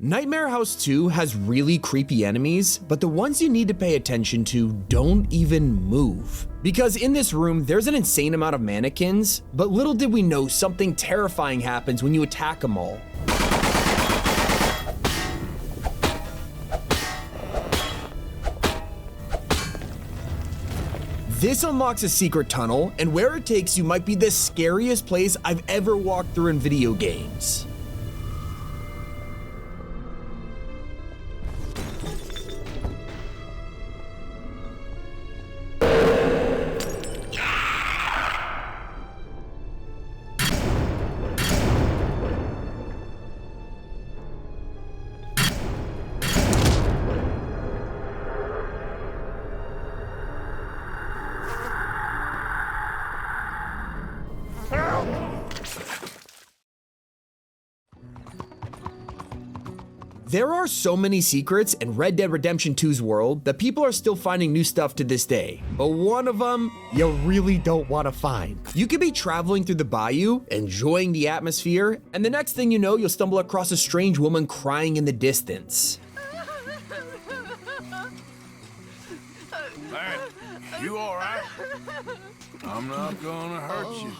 Nightmare House 2 has really creepy enemies, but the ones you need to pay attention to don't even move. Because in this room, there's an insane amount of mannequins, but little did we know something terrifying happens when you attack them all. This unlocks a secret tunnel, and where it takes you might be the scariest place I've ever walked through in video games. There are so many secrets in Red Dead Redemption 2's world that people are still finding new stuff to this day, but one of them you really don't want to find. You could be traveling through the bayou, enjoying the atmosphere, and the next thing you know, you'll stumble across a strange woman crying in the distance. Hey, you all right? I'm not gonna hurt you.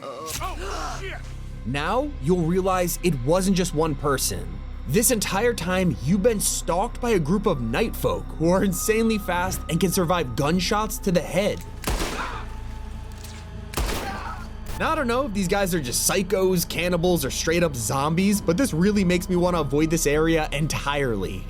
Oh, shit! Now, you'll realize it wasn't just one person. This entire time, you've been stalked by a group of night folk who are insanely fast and can survive gunshots to the head. Now, I don't know if these guys are just psychos, cannibals, or straight up zombies, but this really makes me want to avoid this area entirely.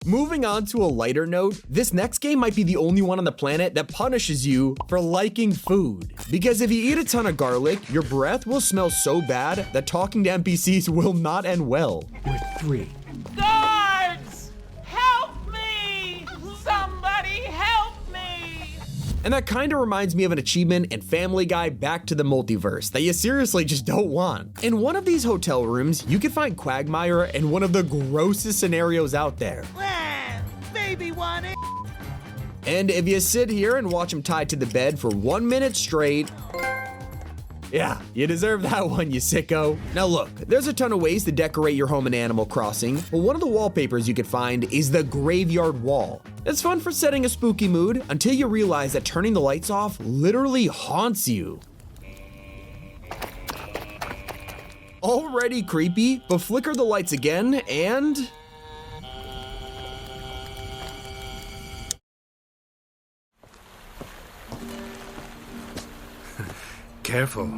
Moving on to a lighter note, this next game might be the only one on the planet that punishes you for liking food. Because if you eat a ton of garlic, your breath will smell so bad that talking to NPCs will not end well. With 3. Guards! Help me! Somebody help me! And that kind of reminds me of an achievement in Family Guy Back to the Multiverse that you seriously just don't want. In one of these hotel rooms, you can find Quagmire in one of the grossest scenarios out there. Baby want it? And if you sit here and watch him tied to the bed for 1 minute straight, yeah, you deserve that one, you sicko. Now look, there's a ton of ways to decorate your home in Animal Crossing, but one of the wallpapers you could find is the graveyard wall. It's fun for setting a spooky mood until you realize that turning the lights off literally haunts you. Already creepy, but flicker the lights again and... Careful.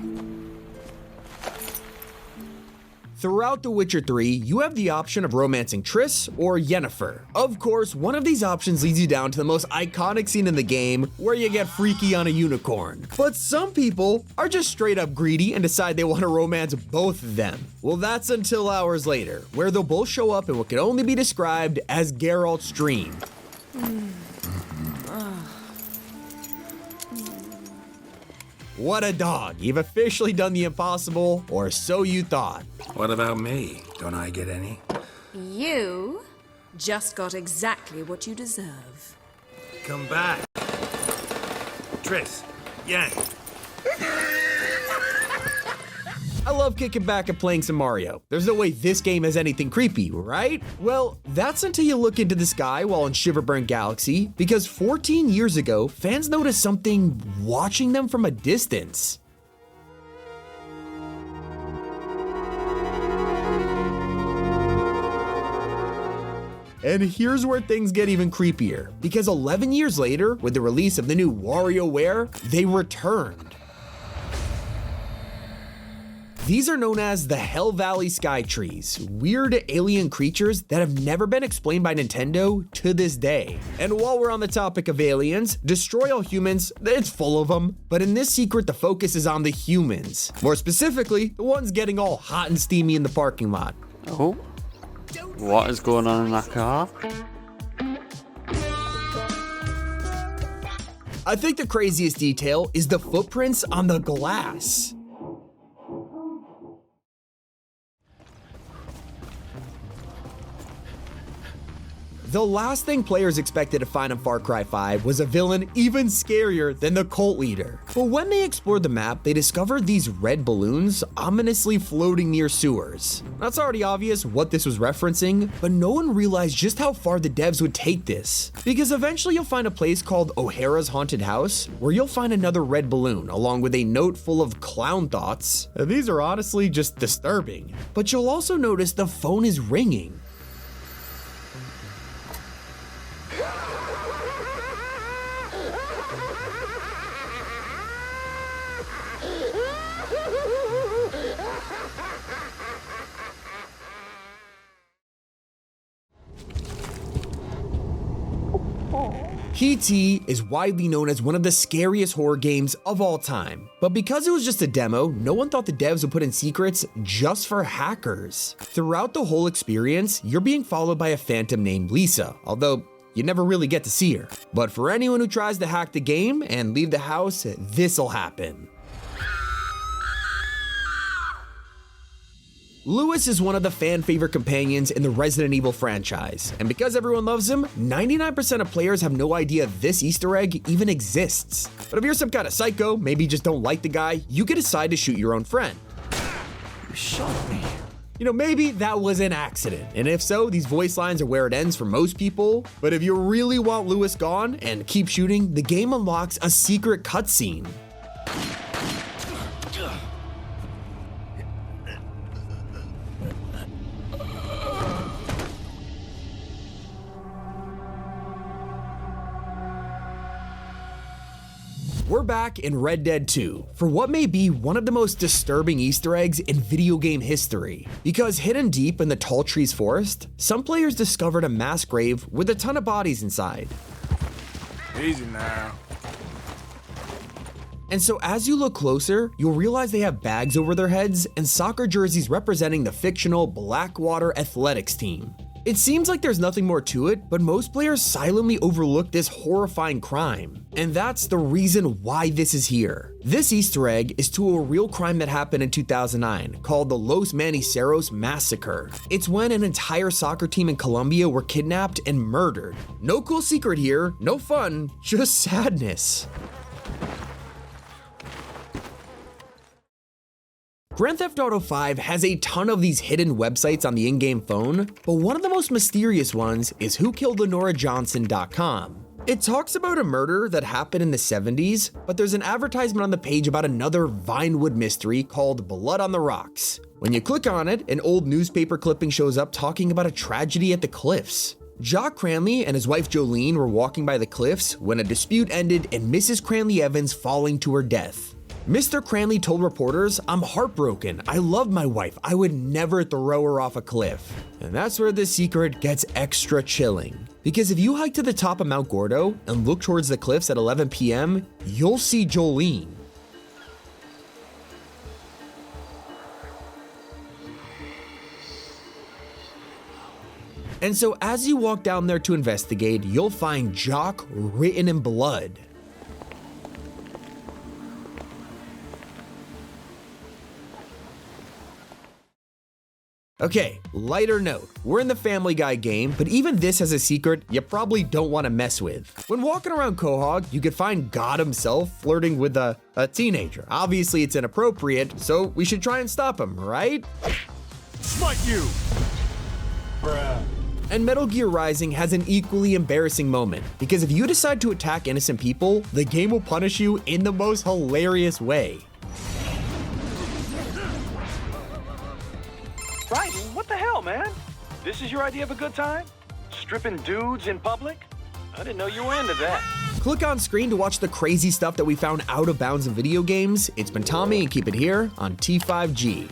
Throughout The Witcher 3, you have the option of romancing Triss or Yennefer. Of course, one of these options leads you down to the most iconic scene in the game, where you get freaky on a unicorn. But some people are just straight up greedy and decide they want to romance both of them. Well, that's until hours later, where they'll both show up in what can only be described as Geralt's dream. What a dog. You've officially done the impossible, or so you thought. What about me? Don't I get any? You just got exactly what you deserve. Come back. Triss, Yen. I love kicking back and playing some Mario. There's no way this game has anything creepy, right? Well, that's until you look into the sky while in Shiverburn Galaxy, because 14 years ago, fans noticed something watching them from a distance. And here's where things get even creepier, because 11 years later, with the release of the new WarioWare, they returned. These are known as the Hell Valley Sky Trees, weird alien creatures that have never been explained by Nintendo to this day. And while we're on the topic of aliens, Destroy All Humans, it's full of them, but in this secret the focus is on the humans. More specifically, the ones getting all hot and steamy in the parking lot. Oh, what is going on in that car? I think the craziest detail is the footprints on the glass. The last thing players expected to find in Far Cry 5 was a villain even scarier than the cult leader. But when they explored the map, they discovered these red balloons ominously floating near sewers. Now, it's already obvious what this was referencing, but no one realized just how far the devs would take this. Because eventually you'll find a place called O'Hara's Haunted House, where you'll find another red balloon along with a note full of clown thoughts. These are honestly just disturbing. But you'll also notice the phone is ringing. PT is widely known as one of the scariest horror games of all time, but because it was just a demo, no one thought the devs would put in secrets just for hackers. Throughout the whole experience, you're being followed by a phantom named Lisa, although you never really get to see her. But for anyone who tries to hack the game and leave the house, this'll happen. Louis is one of the fan favorite companions in the Resident Evil franchise, and because everyone loves him, 99% of players have no idea this Easter egg even exists. But if you're some kind of psycho, maybe you just don't like the guy, you can decide to shoot your own friend. You shot me. You know, maybe that was an accident, and if so, these voice lines are where it ends for most people. But if you really want Louis gone and keep shooting, the game unlocks a secret cutscene. We're back in Red Dead 2 for what may be one of the most disturbing Easter eggs in video game history. Because hidden deep in the Tall Trees forest, some players discovered a mass grave with a ton of bodies inside. Easy now. And so as you look closer, you'll realize they have bags over their heads and soccer jerseys representing the fictional Blackwater Athletics team. It seems like there's nothing more to it, but most players silently overlook this horrifying crime. And that's the reason why this is here. This Easter egg is to a real crime that happened in 2009 called the Los Maniceros Massacre. It's when an entire soccer team in Colombia were kidnapped and murdered. No cool secret here, no fun, just sadness. Grand Theft Auto 5 has a ton of these hidden websites on the in-game phone, but one of the most mysterious ones is whokilledLenoraJohnson.com. It talks about a murder that happened in the 70s, but there's an advertisement on the page about another Vinewood mystery called Blood on the Rocks. When you click on it, an old newspaper clipping shows up talking about a tragedy at the cliffs. Jock Cranley and his wife Jolene were walking by the cliffs when a dispute ended in Mrs. Cranley Evans falling to her death. Mr. Cranley told reporters, "I'm heartbroken. I love my wife. I would never throw her off a cliff." And that's where this secret gets extra chilling. Because if you hike to the top of Mount Gordo and look towards the cliffs at 11 p.m., you'll see Jolene. And so as you walk down there to investigate, you'll find Jock written in blood. Okay, lighter note, we're in the Family Guy game, but even this has a secret you probably don't want to mess with. When walking around Quahog, you could find God himself flirting with a teenager. Obviously it's inappropriate, so we should try and stop him, right? Smite you! Bruh. And Metal Gear Rising has an equally embarrassing moment, because if you decide to attack innocent people, the game will punish you in the most hilarious way. Right, what the hell, man? This is your idea of a good time? Stripping dudes in public? I didn't know you were into that. Click on screen to watch the crazy stuff that we found out of bounds in video games. It's been Tommy, and keep it here on T5G.